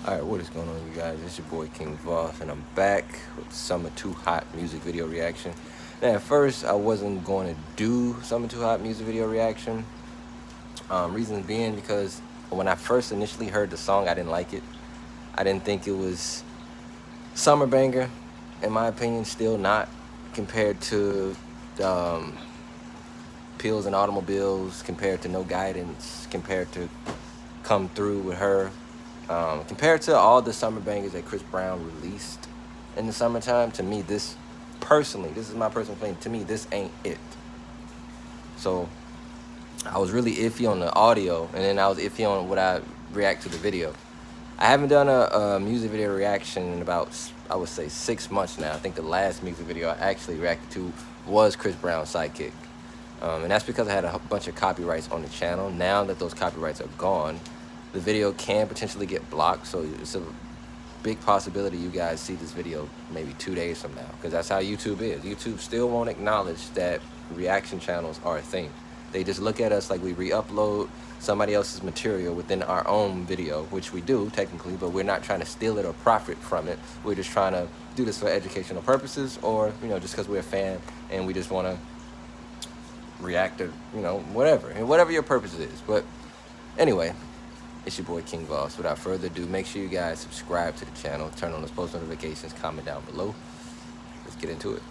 Alright, what is going on, you guys? It's your boy King Voss, and I'm back with Summer Too Hot music video reaction. Now, at first, I wasn't going to do Summer Too Hot music video reaction. Reason being because when I first initially heard the song, I didn't like it. I didn't think it was summer banger, in my opinion, still not, compared to Pills and Automobiles, compared to No Guidance, compared to Come Through with Her. Compared to all the summer bangers that Chris Brown released in the summertime, to me, this is my personal opinion, to me, this ain't it. So I was really iffy on the audio, and then I was iffy on what I react to the video. I haven't done a music video reaction in about, I would say, 6 months now. I think the last music video I actually reacted to was Chris Brown's Sidekick. And that's because I had a bunch of copyrights on the channel. Now that those copyrights are gone, the video can potentially get blocked, so it's a big possibility you guys see this video maybe 2 days from now, because that's how YouTube is. YouTube still won't acknowledge that reaction channels are a thing. They just look at us like we re-upload somebody else's material within our own video, which we do technically, but we're not trying to steal it or profit from it. We're just trying to do this for educational purposes, or just because we're a fan and we just want to react to whatever your purpose is. But anyway, it's your boy King Voss. Without further ado, make sure you guys subscribe to the channel, turn on those post notifications, comment down below. Let's get into it.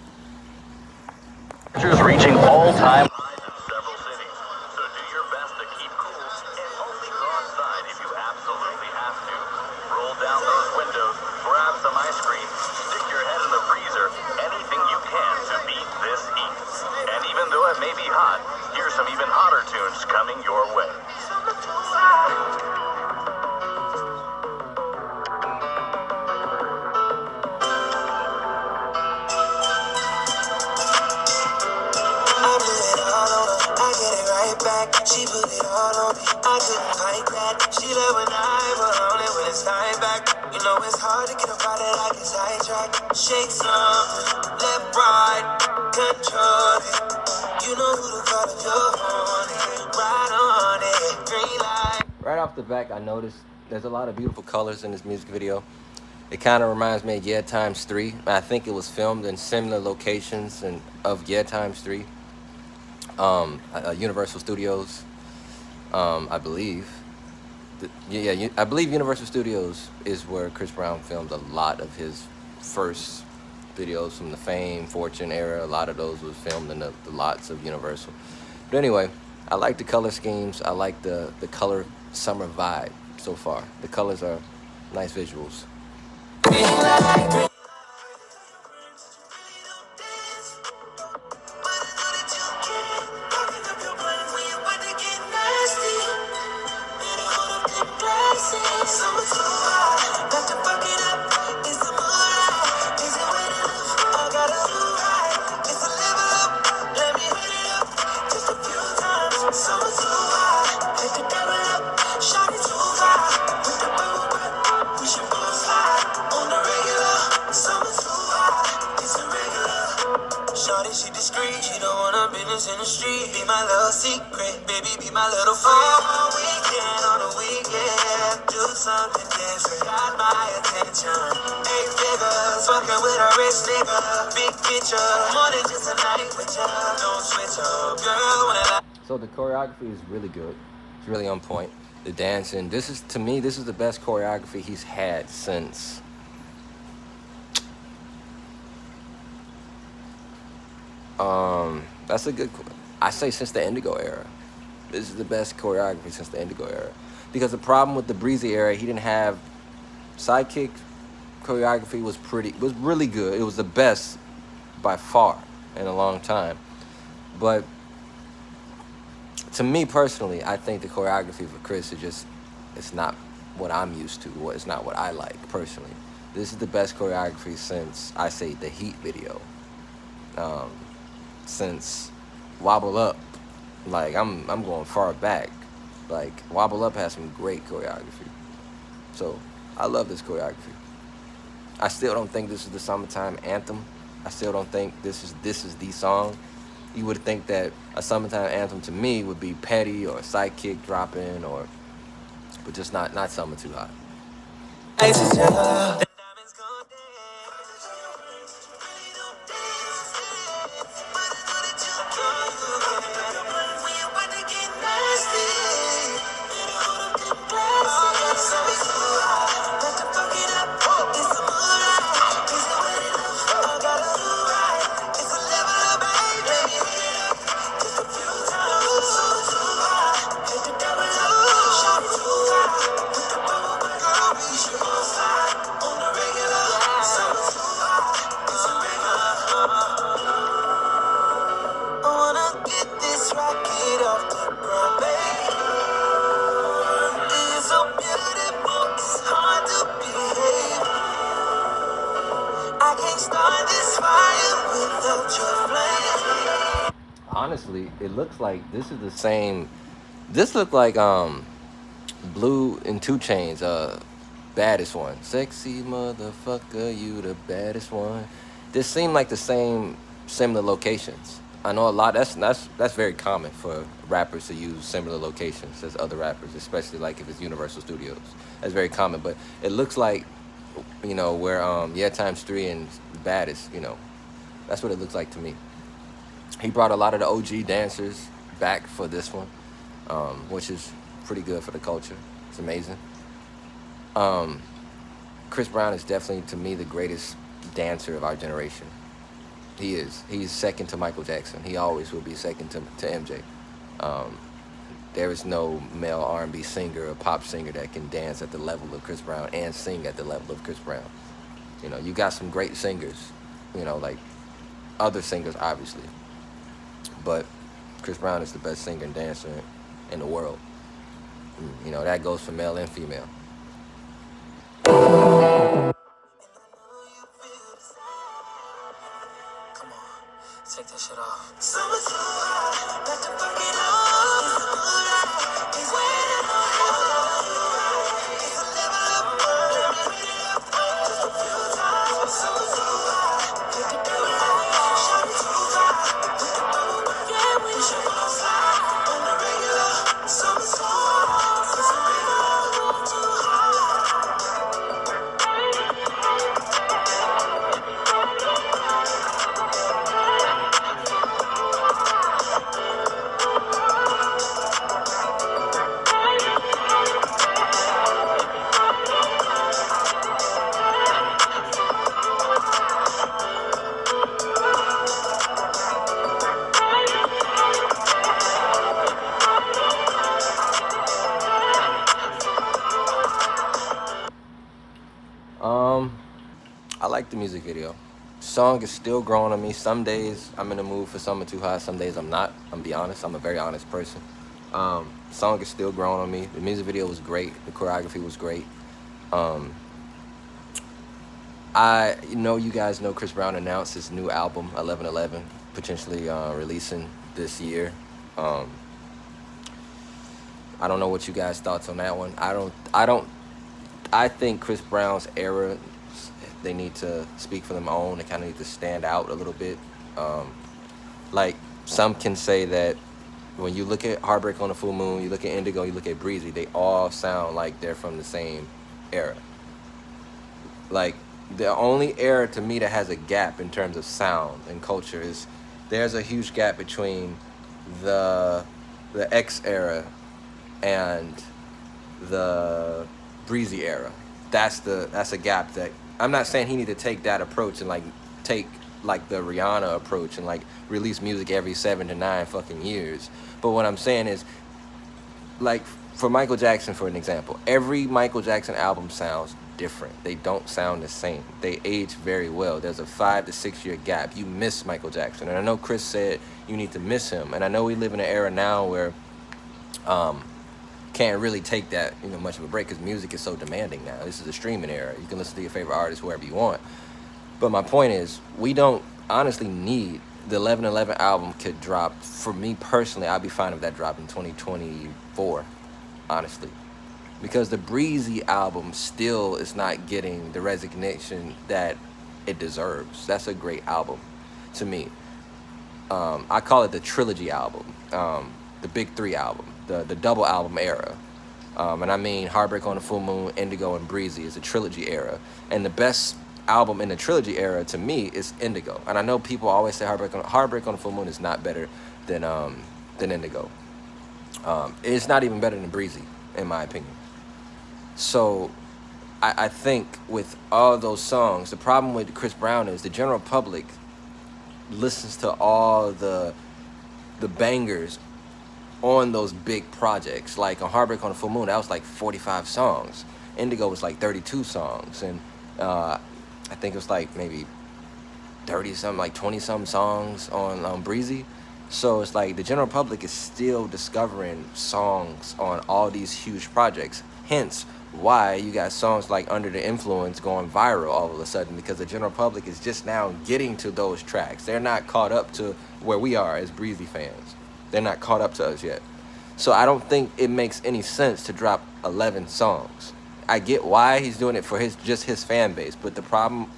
Reaching all-time highs in several cities, so do your best to keep cool and only go outside if you absolutely have to. Roll down those windows, grab some ice cream, stick your head in the freezer, anything you can to beat this heat. And even though it may be hot, here's some even hotter tunes coming your way. She put it all on me, I couldn't fight that. She love when I put on it when it's time back. You know it's hard to get a body like a sidetrack. Shake something, left, right, control it. You know who to call if you're on it. Right on it, green light. Right off the back, I noticed there's a lot of beautiful colors in this music video. It kind of reminds me of Yeah Times 3. I think it was filmed in similar locations of Yeah Times 3. Universal Studios, I believe. I believe Universal Studios is where Chris Brown filmed a lot of his first videos from the Fame, Fortune era. A lot of those was filmed in the lots of Universal. But anyway, I like the color schemes. I like the color summer vibe so far. The colors are nice visuals. She discreet, she don't want her business in the street. Be my little secret, baby, be my little friend. On the weekend, do something different. Got my attention. 8 figures, fucking with a rich nigga. Big picture, more than just a night with ya. Don't switch up, girl, when I... So the choreography is really good. It's really on point. The dancing, to me, this is the best choreography he's had since... that's a good, I say since the Indigo era. This is the best choreography since the Indigo era. Because the problem with the Breezy era, he didn't have Sidekick choreography was really good. It was the best by far in a long time. But to me personally, I think the choreography for Chris is it's not what I'm used to. It's not what I like personally. This is the best choreography since, I say, the Heat video. Since Wobble Up, like I'm going far back. Like Wobble Up has some great choreography. So I love this choreography. I still don't think this is the summertime anthem. I still don't think this is the song. You would think that a summertime anthem to me would be Petty or Sidekick dropping, but just not Summer Too Hot. Lights is up. The diamonds gon' dance. Really don't dance. But I know that you can. When you about to get nasty, better hold up them glasses. So it's hard not to fuck it up. It's the moonlight. Is it wet enough? I gotta do right. It's a level up, baby. Just a few times. So too high. Hit the double up. Shot it too high. With the bubble, but girl, we should both slide on the regular. So too high. It's a regular. I wanna get this rocket off the ground, baby. It's so beautiful, it's hard to behave. I can't start this fire without your flame. Honestly, it looks like this is the same. This looked like Blue and 2 Chainz, baddest one. Sexy motherfucker, you the baddest one. This seemed like the same similar locations. I know a lot. That's very common for rappers to use similar locations as other rappers, especially like if it's Universal Studios. That's very common. But it looks like, where Yeah Times 3 and Baddest, that's what it looks like to me. He brought a lot of the OG dancers back for this one, which is pretty good for the culture. It's amazing. Chris Brown is definitely, to me, the greatest dancer of our generation. He is. He's second to Michael Jackson. He always will be second to MJ. There is no male R&B singer or pop singer that can dance at the level of Chris Brown and sing at the level of Chris Brown. You got some great singers, like other singers, obviously. But Chris Brown is the best singer and dancer in the world. That goes for male and female. Come on, take that shit off. Summer too hot, got to fuck it up. It's the moonlight, it's waiting on you. It's a level up, turn it up, just a few times. Summer too hot, hit the double up, shot it too hot. With the bubble, yeah, we should both slide on the regular. Summer too hot, it's a regular, too hot. I like the music video. Song is still growing on me. Some days I'm in the mood for Summer Too Hot. Some days I'm not. I'm gonna be honest. I'm a very honest person. Song is still growing on me. The music video was great. The choreography was great. I know you guys know Chris Brown announced his new album 1111, potentially releasing this year. I don't know what you guys' thoughts on that one. I think Chris Brown's era, they need to speak for them own. They kind of need to stand out a little bit. Like some can say that when you look at Heartbreak on the Full Moon, you look at Indigo, you look at Breezy, they all sound like they're from the same era. Like the only era to me that has a gap in terms of sound and culture is there's a huge gap between the X era and the Breezy era. That's a gap that I'm not saying he need to take that approach and take the Rihanna approach and release music every 7 to 9 fucking years. But what I'm saying is, for Michael Jackson, for an example, every Michael Jackson album sounds different. They don't sound the same. They age very well. There's a 5 to 6 year gap. You miss Michael Jackson, and I know Chris said you need to miss him, and I know we live in an era now where can't really take that much of a break because music is so demanding now. This is a streaming era. You can listen to your favorite artist wherever you want. But my point is, we don't honestly need the 1111 album could drop. For me personally, I'd be fine if that dropped in 2024, honestly. Because the Breezy album still is not getting the recognition that it deserves. That's a great album to me. I call it the trilogy album, the Big Three album, the double album era. And I mean Heartbreak on the Full Moon, Indigo, and Breezy is a trilogy era. And the best album in the trilogy era to me is Indigo. And I know people always say Heartbreak on the Full Moon is not better than Indigo. It's not even better than Breezy, in my opinion. So I think with all those songs, the problem with Chris Brown is the general public listens to all the bangers on those big projects. Like on Heartbreak on the Full Moon, that was like 45 songs. Indigo was like 32 songs. And I think it was like maybe 30-something, like 20-something songs on Breezy. So it's like the general public is still discovering songs on all these huge projects. Hence why you got songs like Under the Influence going viral all of a sudden, because the general public is just now getting to those tracks. They're not caught up to where we are as Breezy fans. They're not caught up to us yet. So I don't think it makes any sense to drop 11 songs. I get why he's doing it for just his fan base, but the problem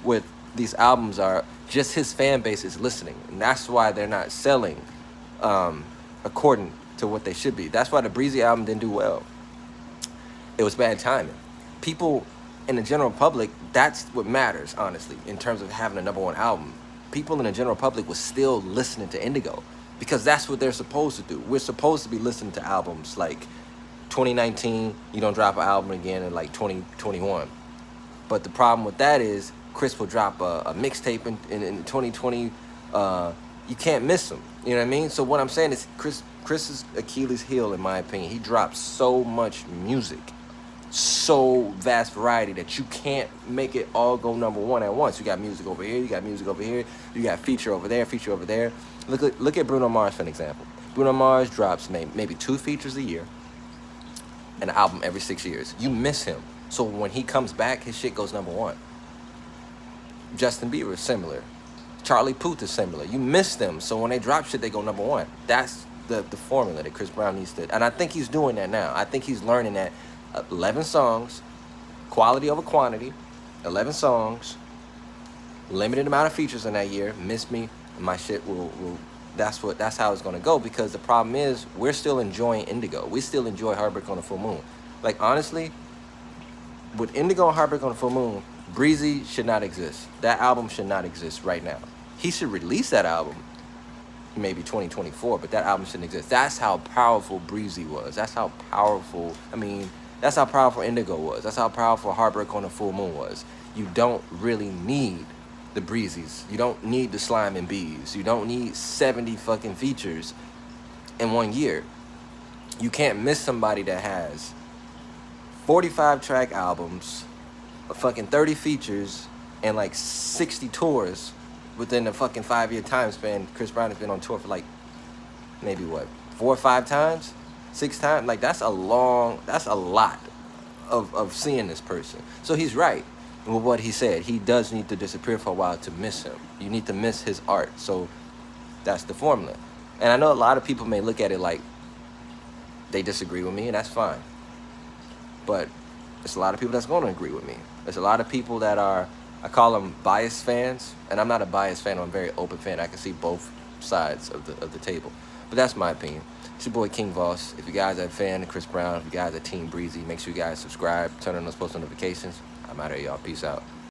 with these albums are just his fan base is listening, and that's why they're not selling according to what they should be. That's why the Breezy album didn't do well. It was bad timing. People in the general public, that's what matters, honestly, in terms of having a #1 album. People in the general public was still listening to Indigo because that's what they're supposed to do. We're supposed to be listening to albums like 2019, you don't drop an album again in like 2021. But the problem with that is Chris will drop a mixtape in 2020. You can't miss him. You know what I mean? So what I'm saying is Chris's Achilles heel, in my opinion, he drops so much music, so vast variety that you can't make it all go #1 at once. You got music over here, you got music over here, you got feature over there, feature over there. Look at Bruno Mars for an example. Bruno Mars drops maybe 2 features a year, an album every 6 years. You miss him. So when he comes back, his shit goes #1. Justin Bieber is similar. Charlie Puth is similar. You miss them. So when they drop shit, they go #1. That's the formula that Chris Brown needs to. And I think he's doing that now. I think he's learning that 11 songs, quality over quantity, 11 songs, limited amount of features in that year. Miss me, my shit will that's how it's gonna go, because the problem is we're still enjoying Indigo. We still enjoy Heartbreak on the Full Moon. Like honestly, with Indigo and Heartbreak on the Full Moon, Breezy should not exist. That album should not exist right now. He should release that album maybe 2024, but that album shouldn't exist. That's how powerful Breezy was. That's how powerful, that's how powerful Indigo was. That's how powerful Heartbreak on the Full Moon was. You don't really need the Breezes. You don't need the Slime and Bees. You don't need 70 fucking features in 1 year. You can't miss somebody that has 45 track albums, fucking 30 features, and like 60 tours within a fucking 5-year time span. Chris Brown has been on tour for like maybe 4 or 5 times, 6 times. Like that's a lot of seeing this person. So he's right with what he said. He does need to disappear for a while to miss him. You need to miss his art. So that's the formula. And I know a lot of people may look at it like they disagree with me, and that's fine. But there's a lot of people that's going to agree with me. There's a lot of people that are, I call them biased fans, and I'm not a biased fan. I'm a very open fan. I can see both sides of the table. But that's my opinion. It's your boy King Voss. If you guys are a fan of Chris Brown, if you guys are Team Breezy, make sure you guys subscribe, turn on those post notifications. I'm out of here, y'all. Peace out.